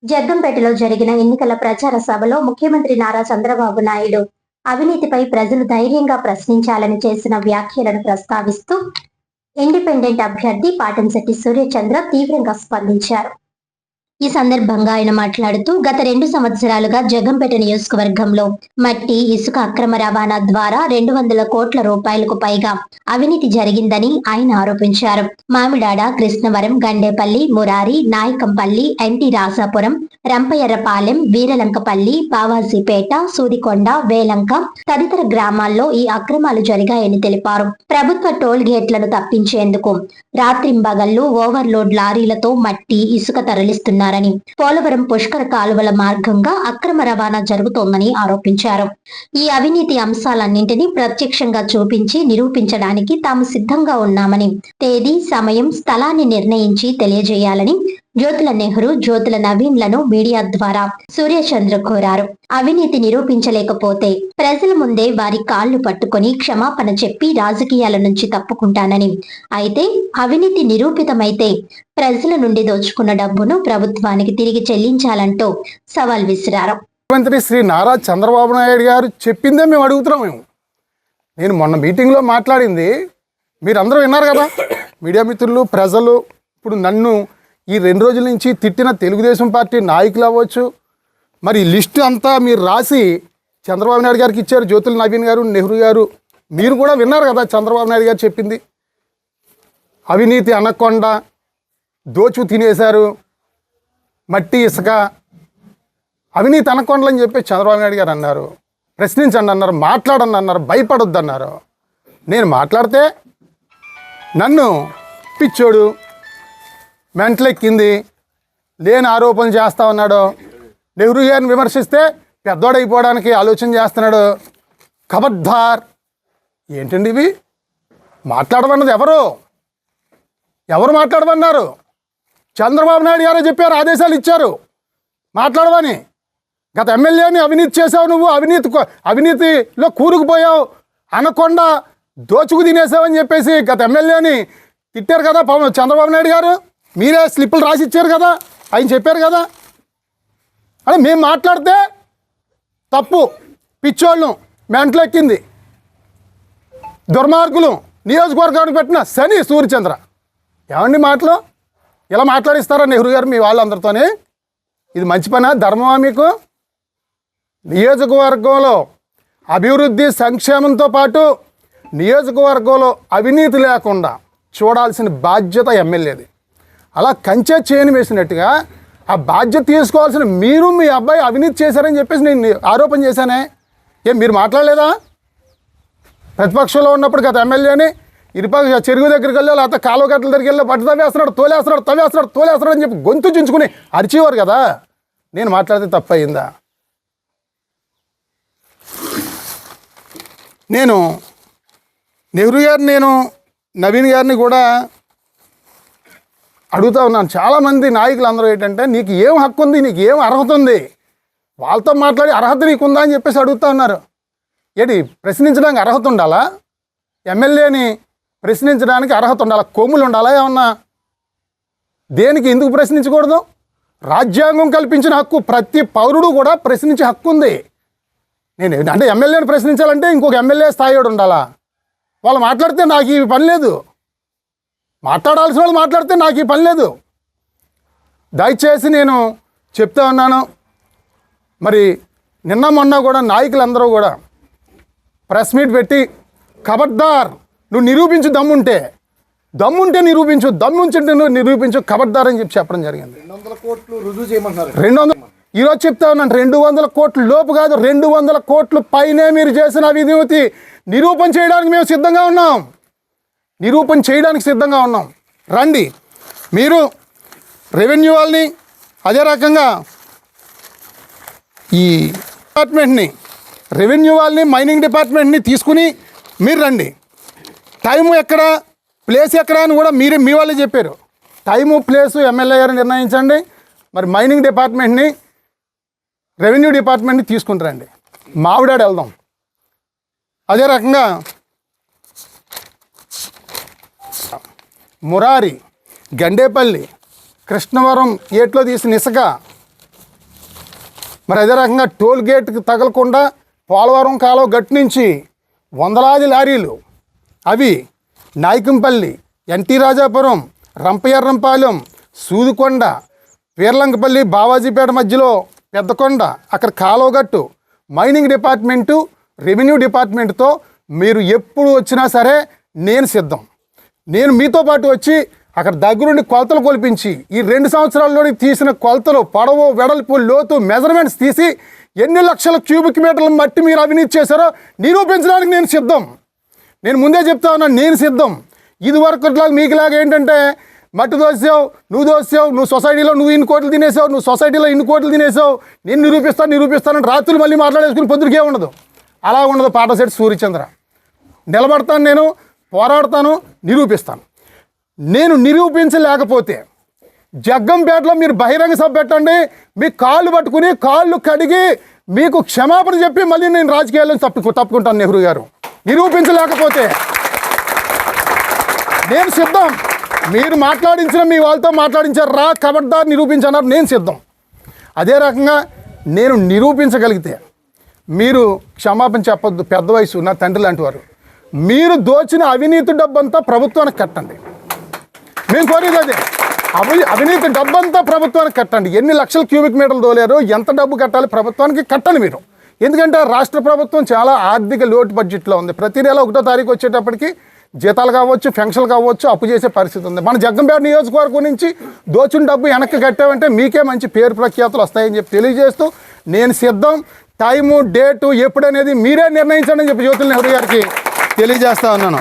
జగ్గంపేటలో జరిగిన ఎన్నికల ప్రచార సభలో ముఖ్యమంత్రి నారా చంద్రబాబు నాయుడు అవినీతిపై ప్రజలు ధైర్యంగా ప్రశ్నించాలని చేసిన వ్యాఖ్యలను ప్రస్తావిస్తూ ఇండిపెండెంట్ అభ్యర్థి పాటంశెట్టి సూర్యచంద్ర తీవ్రంగా స్పందించారు. ఈ సందర్భంగా ఆయన మాట్లాడుతూ గత 2 సంవత్సరాలుగా జగ్గంపేట నియోజకవర్గంలో మట్టి, ఇసుక అక్రమ రవాణా ద్వారా 200 కోట్ల రూపాయలకు పైగా అవినీతి జరిగిందని ఆయన ఆరోపించారు. మామిడాడ, కృష్ణవరం, గండేపల్లి, మురారి, నాయకంపల్లి, ఎన్టీ రాసాపురం, రంపయ్యరపాలెం, వీరలంకపల్లి, బావాజీపేట, సూదికొండ, వేలంక తదితర గ్రామాల్లో ఈ అక్రమాలు జరిగాయని తెలిపారు. ప్రభుత్వ టోల్ గేట్లను తప్పించేందుకు రాత్రింబగళ్లు ఓవర్లోడ్ లారీలతో మట్టి, ఇసుక తరలిస్తున్నారు. పోలవరం పుష్కర కాలువల మార్గంగా అక్రమ రవాణా జరుగుతోందని ఆరోపించారు. ఈ అవినీతి అంశాలన్నింటినీ ప్రత్యక్షంగా చూపించి నిరూపించడానికి తాము సిద్ధంగా ఉన్నామని, తేదీ, సమయం, స్థలాన్ని నిర్ణయించి తెలియజేయాలని జ్యోతుల నెహ్రూ, జ్యోతుల నవీన్లను మీడియా ద్వారా సూర్యచంద్ర కోరారు. అవినీతి నిరూపించలేకపోతే ప్రజల ముందే వారి కాళ్లు పట్టుకొని క్షమాపణ చెప్పి రాజకీయాల నుంచి తప్పుకుంటానని, అయితే అవినీతి నిరూపితమైతే ప్రజల నుండి దోచుకున్న డబ్బును ప్రభుత్వానికి తిరిగి చెల్లించాలంటూ సవాల్ విసిరారు. ముఖ్యమంత్రి శ్రీ నారా చంద్రబాబు నాయుడు గారు చెప్పిందే మేము అడుగుతున్నాం. నేను మొన్న మీటింగ్లో మాట్లాడింది మీరందరూ విన్నారు కదా, మీడియా మిత్రులు, ప్రజలు. ఇప్పుడు నన్ను ఈ 2 రోజుల నుంచి తిట్టిన తెలుగుదేశం పార్టీ నాయకులు అవ్వచ్చు, మరి లిస్టు అంతా మీరు రాసి చంద్రబాబు నాయుడు గారికి ఇచ్చారు. జ్యోతుల నవీన్ గారు, నెహ్రూ గారు, మీరు కూడా విన్నారు కదా చంద్రబాబు నాయుడు గారు చెప్పింది. అవినీతి అనకుండా దోచు తినేశారు, మట్టి, ఇసుక, అవినీతి అనకొండలని చెప్పి చంద్రబాబు నాయుడు గారు అన్నారు. ప్రశ్నించండి అన్నారు, మాట్లాడండి అన్నారు, భయపడొద్దు అన్నారు. నేను మాట్లాడితే నన్ను పిచ్చోడు, మెంటలెక్కింది, లేని ఆరోపణలు చేస్తా ఉన్నాడు. నెహ్రూ గారిని విమర్శిస్తే పెద్దోడైపోవడానికి ఆలోచన చేస్తున్నాడు. ఖబర్దార్. ఏంటండి ఇవి? మాట్లాడమన్నది ఎవరు మాట్లాడమన్నారు? చంద్రబాబు నాయుడు గారే చెప్పారు, ఆదేశాలు ఇచ్చారు మాట్లాడమని. గత ఎమ్మెల్యేని అవినీతి చేసావు, నువ్వు అవినీతిలో కూరుకుపోయావు, అనకుండా దోచుకు తినేసావని చెప్పేసి గత ఎమ్మెల్యేని తిట్టారు కదా చంద్రబాబు నాయుడు గారు. మీరే స్లిప్పులు రాసి ఇచ్చారు కదా, ఆయన చెప్పారు కదా. అదే మేము మాట్లాడితే తప్పు, పిచ్చోళ్ళం, మెంటలెక్కింది, దుర్మార్గులు, నియోజకవర్గానికి పెట్టిన శని సూర్యచంద్ర. ఏమండి మాటలు ఇలా మాట్లాడిస్తారా నెహ్రూ గారు మీ వాళ్ళందరితోనే? ఇది మంచి పనా, ధర్మమా మీకు? నియోజకవర్గంలో అభివృద్ధి సంక్షేమంతో పాటు నియోజకవర్గంలో అవినీతి లేకుండా చూడాల్సిన బాధ్యత ఎమ్మెల్యేది. అలా కంచె చేయని వేసినట్టుగా ఆ బాధ్యత తీసుకోవాల్సిన మీరు మీ అబ్బాయి అవినీతి చేశారని చెప్పేసి నేను ఆరోపణ చేశానే. మీరు మాట్లాడలేదా? ప్రతిపక్షంలో ఉన్నప్పుడు గత ఎమ్మెల్యేని ఇరుపక్ష చెరువు దగ్గరికి వెళ్ళి లేకపోతే కాలువ గట్ల దగ్గరికి వెళ్ళి పట్టు తవ్వేస్తున్నాడు అని చెప్పి గొంతు చించుకుని అరిచేవారు కదా. నేను మాట్లాడితే తప్పు అయిందా? నేను నెహ్రూ గారిని, నేను నవీన్ గారిని కూడా అడుగుతూ ఉన్నాను. చాలామంది నాయకులు అందరూ ఏంటంటే నీకు ఏం హక్కు ఉంది, నీకు ఏం అర్హత ఉంది, వాళ్ళతో మాట్లాడి అర్హత నీకు ఉందా అని చెప్పేసి అడుగుతూ ఉన్నారు. ఏంటి ప్రశ్నించడానికి అర్హత ఉండాలా? ఎమ్మెల్యేని ప్రశ్నించడానికి అర్హత ఉండాలా? కొమ్ములు ఉండాలా ఏమన్నా? దేనికి ఎందుకు ప్రశ్నించకూడదు? రాజ్యాంగం కల్పించిన హక్కు, ప్రతి పౌరుడు కూడా ప్రశ్నించే హక్కు ఉంది. నేను అంటే ఎమ్మెల్యేని ప్రశ్నించాలంటే ఇంకొక ఎమ్మెల్యే స్థాయిడు ఉండాలా? వాళ్ళు మాట్లాడితే నాకు ఈ పని లేదు, మాట్లాడాల్సిన వాళ్ళు మాట్లాడితే నాకు ఈ పని లేదు. దయచేసి నేను చెప్తా ఉన్నాను. మరి నిన్న మొన్న కూడా నాయకులందరూ కూడా ప్రెస్ మీట్ పెట్టి ఖబర్దార్, నువ్వు నిరూపించు, దమ్ముంటే నిరూపించు ఖబర్దార్ అని చెప్పడం జరిగింది. 200 కోట్లు రుజువు చేయమంటున్నారు. 200 ఈరోజు చెప్తా ఉన్నాను, 200 కోట్ల లోపు కాదు, 200 కోట్ల పైనే మీరు చేసిన అవినీతి నిరూపణ చేయడానికి మేము సిద్ధంగా ఉన్నాం. రండి. మీరు రెవెన్యూ వాళ్ళని, అదే రకంగా ఈ డిపార్ట్మెంట్ని, రెవెన్యూ వాళ్ళని, మైనింగ్ డిపార్ట్మెంట్ని తీసుకుని మీరు రండి. టైము ఎక్కడ, ప్లేస్ ఎక్కడ అని కూడా మీ వాళ్ళే చెప్పారు. టైము, ప్లేసు ఎమ్మెల్యే గారు నిర్ణయించండి. మరి మైనింగ్ డిపార్ట్మెంట్ని, రెవెన్యూ డిపార్ట్మెంట్ని తీసుకుంటారండి. మామిడాడ వెళ్దాం. అదే రకంగా మురారి, గండేపల్లి, కృష్ణవరం ఏట్లో తీసిన ఇసుక, మరి అదే రకంగా టోల్ గేట్కి తగలకుండా పోలవరం కాలువ గట్టు నుంచి వందలాది లారీలు అవి నాయకంపల్లి, ఎన్టీ రాజాపురం, రంపయ్యరంపాలెం, సూదుకొండ, వీర్లంకపల్లి, బావాజీపేట మధ్యలో పెద్దకొండ, అక్కడ కాలువగట్టు, మైనింగ్ డిపార్ట్మెంటు, రెవెన్యూ డిపార్ట్మెంట్తో మీరు ఎప్పుడు వచ్చినా సరే నేను సిద్ధం. నేను మీతో పాటు వచ్చి అక్కడ దగ్గరుండి కొలతలు కొలిపించి ఈ 2 సంవత్సరాల్లోని తీసిన కొలతలు, పొడవు, వెడల్పు, లోతు మెజర్మెంట్స్ తీసి ఎన్ని లక్షల క్యూబిక్ మీటర్ల మట్టి మీరు అవినీతి చేశారో నిరూపించడానికి నేను సిద్ధం. నేను ముందే చెప్తా ఉన్నాను, నేను సిద్ధం. ఇది వరకు మీకులాగా ఏంటంటే మట్టి దోసావు, నువ్వు సొసైటీలో నువ్వు ఇన్ని కోట్లు తినేసావు, నువ్వు సొసైటీలో ఇన్ని కోట్లు తినేసావు, నేను నిరూపిస్తానని రాత్రులు మళ్ళీ మాట్లాడేసుకుని పొద్దురికే ఉండదు. అలా ఉండదు పాటశెట్టి సూర్యచంద్ర. నిలబడతాను, నేను పోరాడతాను, నిరూపిస్తాను. నేను నిరూపించలేకపోతే జగ్గంపేటలో మీరు బహిరంగ సభ పెట్టండి, మీ కాళ్ళు పట్టుకుని కాళ్ళు కడిగి మీకు క్షమాపణ చెప్పి మళ్ళీ నేను రాజకీయాలను తప్పుకుంటాను. నెహ్రూ గారు నిరూపించలేకపోతే నేను సిద్ధం. మీరు మాట్లాడించిన మీ వాళ్ళతో మాట్లాడించారు, రా కబడ్దార్ నిరూపించన్నారు, నేను సిద్ధం. అదే రకంగా నేను నిరూపించగలిగితే మీరు క్షమాపణ చెప్పొద్దు. పెద్ద వయసు, నా తండ్రి లాంటి వారు. మీరు దోచిన అవినీతి డబ్బంతా ప్రభుత్వానికి కట్టండి. మేము కోరేది అదే, అవినీతి డబ్బంతా ప్రభుత్వానికి కట్టండి. ఎన్ని లక్షల క్యూబిక్ మీటర్లు దోలేరు, ఎంత డబ్బు కట్టాలి ప్రభుత్వానికి కట్టండి మీరు. ఎందుకంటే రాష్ట్ర ప్రభుత్వం చాలా ఆర్థిక లోటు బడ్జెట్లో ఉంది. ప్రతి నెల 1వ తారీఖు వచ్చేటప్పటికి జీతాలు కావచ్చు, పెన్షన్లు కావచ్చు, అప్పు చేసే పరిస్థితి ఉంది. మన జగ్గంపేట నియోజకవర్గం నుంచి దోచిన డబ్బు వెనక్కి కట్టామంటే మీకే మంచి పేరు ప్రఖ్యాతులు వస్తాయని చెప్పి తెలియజేస్తూ నేను సిద్ధం. టైము, డేటు ఎప్పుడనేది మీరే నిర్ణయించండి అని చెప్పి జ్యోతుల నెహ్రూ గారికి తెలియజేస్తా ఉన్నాను.